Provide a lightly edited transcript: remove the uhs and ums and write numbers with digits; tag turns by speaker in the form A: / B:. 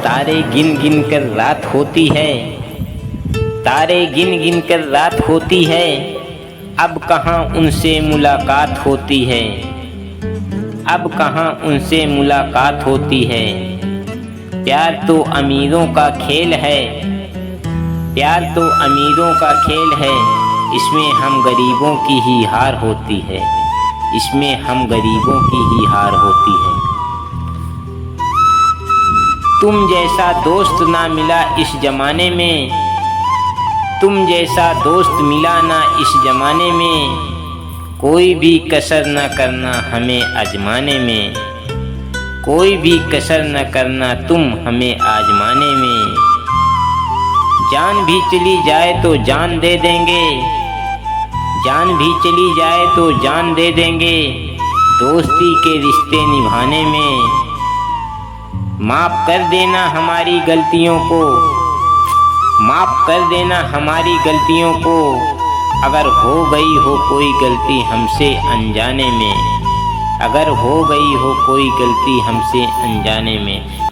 A: तारे गिन गिन कर रात होती है, तारे गिन गिन कर रात होती है, अब कहाँ उनसे मुलाकात होती है, अब कहाँ उनसे मुलाकात होती है। प्यार तो अमीरों का खेल है, प्यार तो अमीरों का खेल है, इसमें हम गरीबों की ही हार होती है, इसमें हम गरीबों की ही हार होती है। तुम जैसा दोस्त ना मिला इस ज़माने में, तुम जैसा दोस्त मिला ना इस ज़माने में, कोई भी कसर न करना हमें आजमाने में, कोई भी कसर न करना तुम हमें आजमाने में। जान भी चली जाए तो जान दे देंगे, जान भी चली जाए तो जान दे देंगे, दोस्ती के रिश्ते निभाने में। माफ़ कर देना हमारी गलतियों को, माफ़ कर देना हमारी गलतियों को, अगर हो गई हो कोई गलती हमसे अनजाने में, अगर हो गई हो कोई गलती हमसे अनजाने में।